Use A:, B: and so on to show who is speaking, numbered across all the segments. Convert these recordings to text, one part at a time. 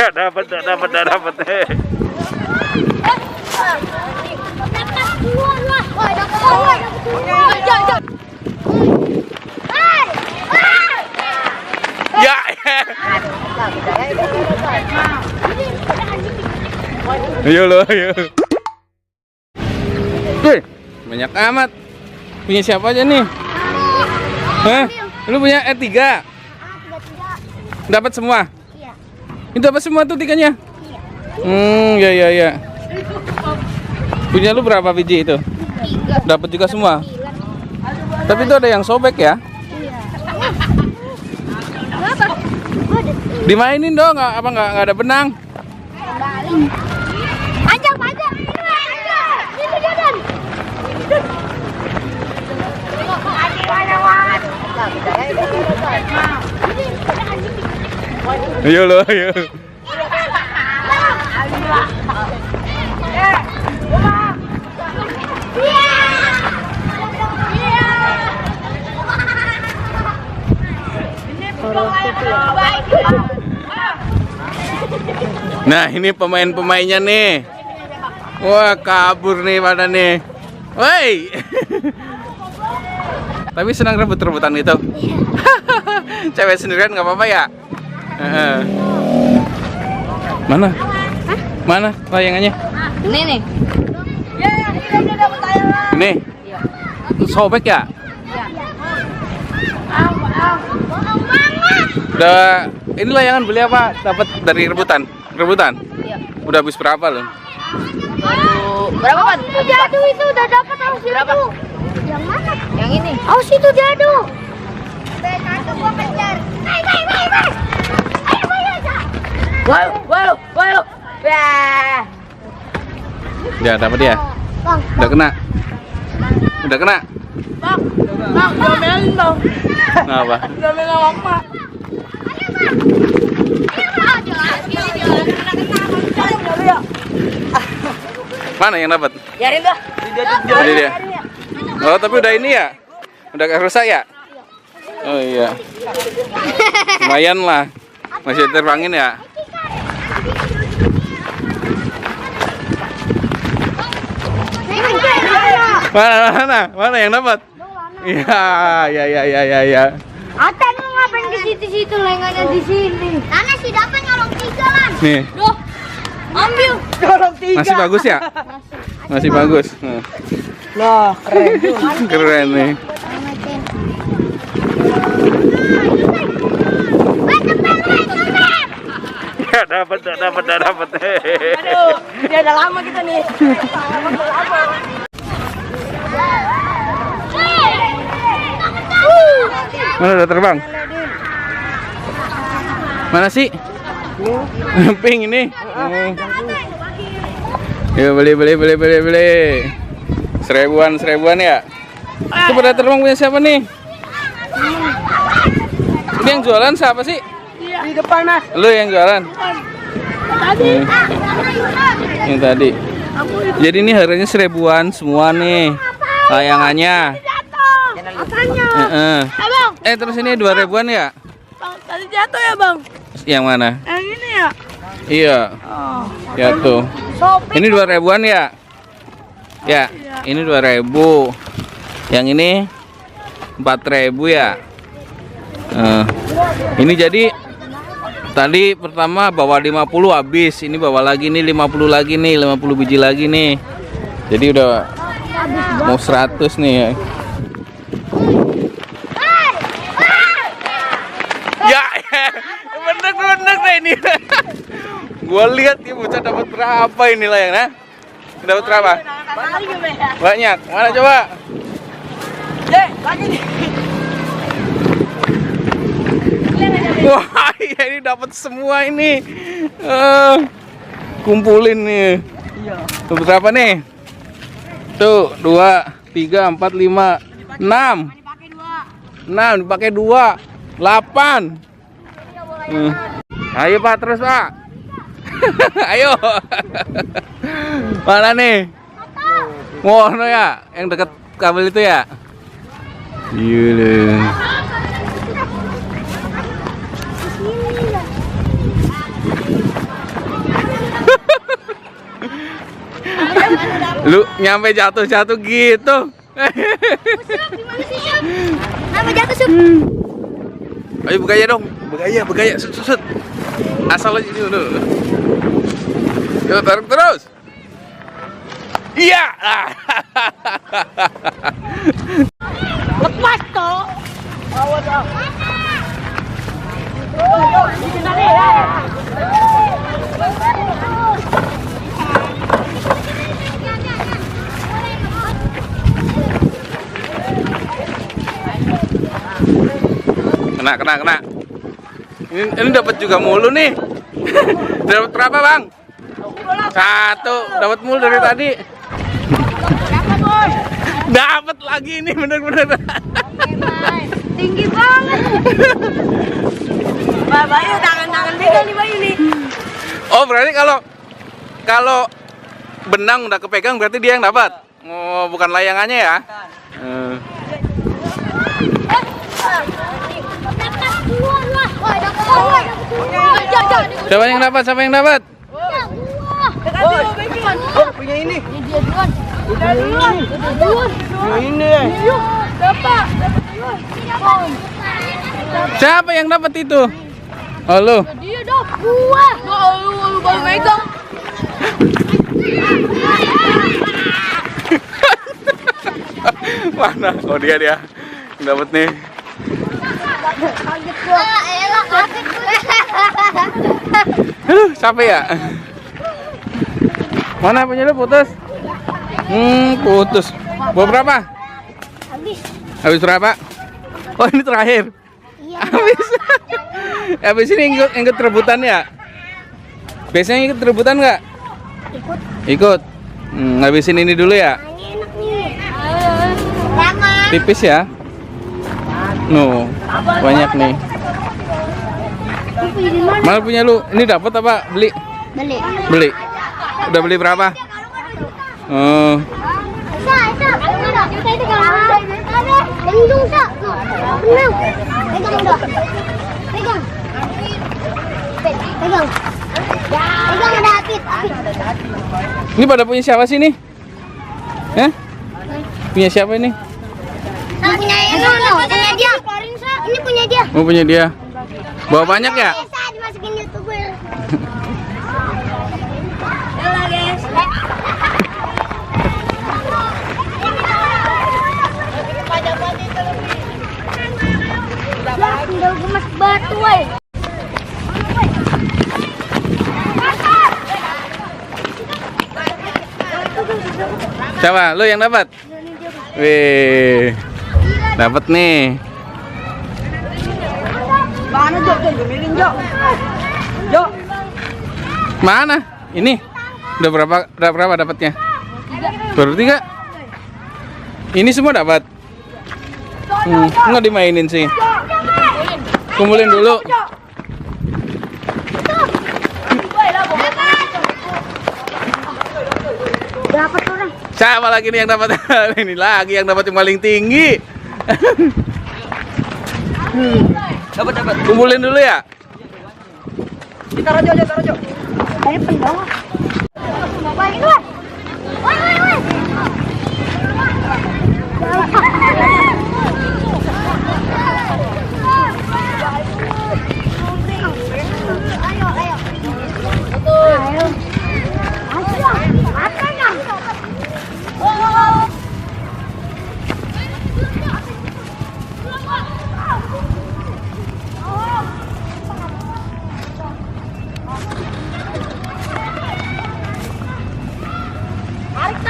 A: Gak dapat. Ya. Ayo lo, ayo. Banyak amat. Punya siapa aja nih? Hah? Lu punya R3? Dapat semua?
B: Iya.
A: Itu dapat semua tuh tiganya?
B: Iya.
A: Ya. Punya lu berapa biji itu?
B: 3.
A: Dapat juga semua. Tapi itu ada yang sobek ya?
B: Iya. Kenapa?
A: Dimainin dong, nggak ada benang?
B: Panjang. Itu jalan.
A: Ayo lo, ayo. Nah, ini pemain-pemainnya nih. Wah, kabur nih pada nih. Woi. Tapi senang rebut-rebutan itu. Cewek sendirian nggak apa-apa ya? Mana? Mana layangannya?
B: Ini nih.
A: Ini. Sobek ya? Udah, ini layangan beli apa? Dapat dari rebutan?
B: Iya.
A: Udah habis berapa loh?
B: Berapa, Pan? Itu jatuh itu udah dapat aus berapa? Itu. Yang mana? Yang ini. Aus itu jatuh. Satu gua kejar. Ayo. Wow. Wah.
A: Ya, dapat ya.
B: Bang.
A: Udah kena.
B: Bang, domelin dong.
A: Apa?
B: Domelin awak mak.
A: Mana yang dapat?
B: Biarin dah.
A: Jadi dia. Oh, tapi udah ini ya? Udah rusak ya? Oh iya. Lumayan lah. Masih terbangin ya? Mana yang dapat? Iya.
B: Atan lu ngapain ke situ-situ lengannya di sini? Karena si dapat nyolong 3 lan.
A: Nih,
B: Duh. Ambil. Nyolong 3.
A: masih bagus ya? Masih bagus.
B: Nah, keren.
A: Keren nih. Ya, dapat.
B: Aduh, dia udah lama kita nih.
A: Mana udah terbang? Mana sih? Pink ini. Yuk beli. Seribuan ya. Itu pada terbang punya siapa nih? Ini yang jualan siapa sih?
B: Di depan, Mas.
A: Lu yang jualan?
B: Tadi.
A: Yang tadi. Jadi ini harganya seribuan semua nih layangannya.
B: Apanya? Bang.
A: Terus ini 2.000-an ya?
B: Bang, tadi jatuh ya, Bang?
A: Yang mana?
B: Yang ini ya?
A: Iya.
B: Oh.
A: Jatuh. Ini 2.000-an ya? Ya, ini 2.000. Yang ini 4.000 ya? Ini jadi tadi pertama bawa 50 habis, ini bawa lagi nih 50 lagi nih, 50 biji lagi nih. Jadi udah mau 100 nih ya. Ya, bener deh ini. Gua lihat dia bocah dapat berapa ini layang, dapat berapa? Banyak. Mana coba?
B: Lagi nih.
A: Wah, iya, ini dapat semua ini. Kumpulin nih.
B: Iya.
A: Tuh berapa nih? Tuh, 2, 3, 4, 5, 6. 6 dipakai 2. 8. Ayo Pak, terus Pak. Ayo. Mana nih? Mana ya? Yang dekat kabel itu ya? Iya. Lu nyampe jatuh-jatuh gitu.
B: Sup, gimana sih Sup? Nama jatuh Sup.
A: Ayo bergaya dong, bergaya, sut. Asal aja dulu. Yuk tarik terus. Iya.
B: Lepas toh. Awas ah.
A: Kena. Ini dapat juga mulu nih. Dapat berapa, Bang? 1. Dapat mulu dari tadi. Dapat lagi ini bener-bener.
B: Tinggi banget. Bayu tangan pegang nih Bayu nih.
A: Oh, berarti kalau benang udah kepegang berarti dia yang dapat. Oh, bukan layangannya ya? Siapa yang dapat?
C: Punya ini.
B: Udah duluan.
C: Ini.
B: Dapat.
A: Siapa yang dapat itu? Oh, lu.
B: Dia dah gua. Lu baru megang.
A: Mana? Oh, dia dapat nih.
B: Kaget gua. Elah kaget gua.
A: Capek ya? Mana punya lu putus? Putus. Bawa berapa? Habis berapa? Oh, ini terakhir.
B: Iya.
A: Habis ini ikut rebutan ya? Biasanya ikut rebutan nggak? Ikut. Ngabisin ini dulu ya?
B: Enak nih. Jangan.
A: Tipis ya? No, banyak nih. Mana punya lu? Ini dapat apa? Beli? Beli. Udah beli berapa? Oh. Ini pada punya siapa sih nih? Punya siapa ini?
B: Punya dia. Ini punya dia.
A: Oh, punya dia. Bawa banyak ya?
B: Bisa dimasukin YouTuber. Tinggal gemes batu, woy.
A: Siapa? Lu yang dapat? Wih. Dapat nih.
C: Mana Jok? Gemilin Jok.
A: Mana? Ini. Udah berapa dapatnya? Baru 3. Ini semua dapat. Nggak dimainin sih. Kumpulin dulu.
B: Dapat orang.
A: Siapa lagi nih yang dapat? Ini lagi yang dapat yang paling tinggi.
C: Dapat.
A: Kumpulin dulu ya.
C: Taruh Jok.
B: Ayo pendawa. Bapak ini, woy. Woy.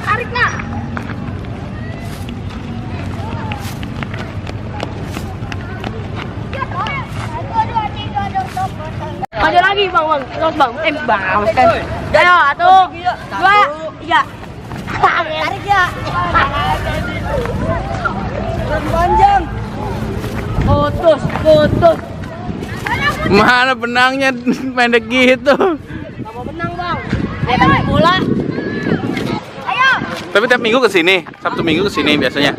B: Tarik nak. Maju lagi bang. Terus bang. Ayo, 1, 2, 3. Tarik ya.
C: Panjang.
B: Putus.
A: Mana benangnya pendek gitu?
B: Gak mau benang bang. Ayo bola. Ayo.
A: Tapi tiap minggu ke sini, Sabtu Minggu ke sini biasanya.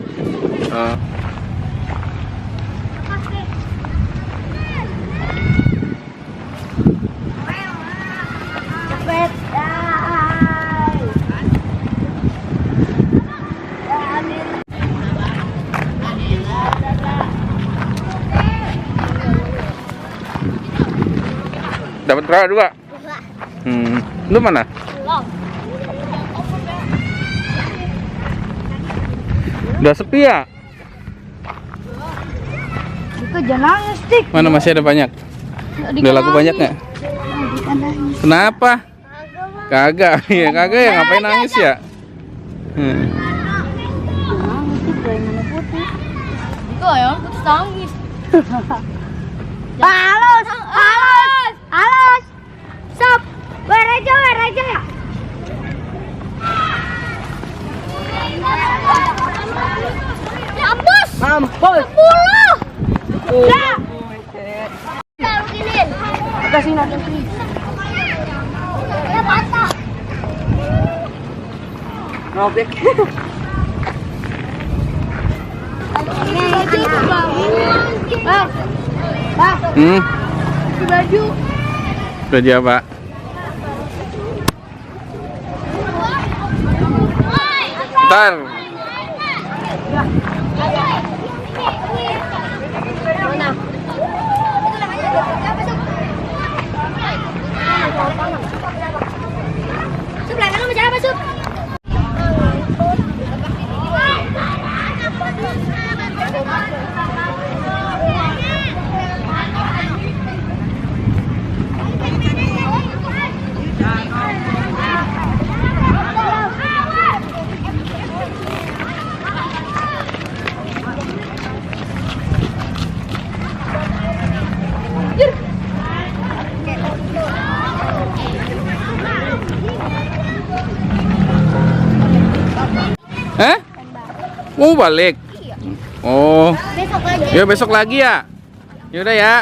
A: Dapat berapa juga? Lu mana?
B: Belum.
A: Udah sepi ya?
B: Itu jangan nangis, Dik.
A: Mana masih ada banyak? Udah laku banyak nggak? Kenapa? Kagak, ya kagak ya, ngapain nangis ya?
B: Itu ya, putus nangis. Halus, halus, halus. Stop. Weraja ya. Mampus.
C: Mampus.
B: 10. Ya. Beginin.
C: Kasih nasi.
B: Ya patah.
C: Robek.
B: Bang. Bang. Baju.
A: Baju apa? Ntar.
B: Sebelah kanan macam apa, Sup?
A: Mau balik? Oh,
B: Besok lagi.
A: ya besok lagi ya. Yaudah ya.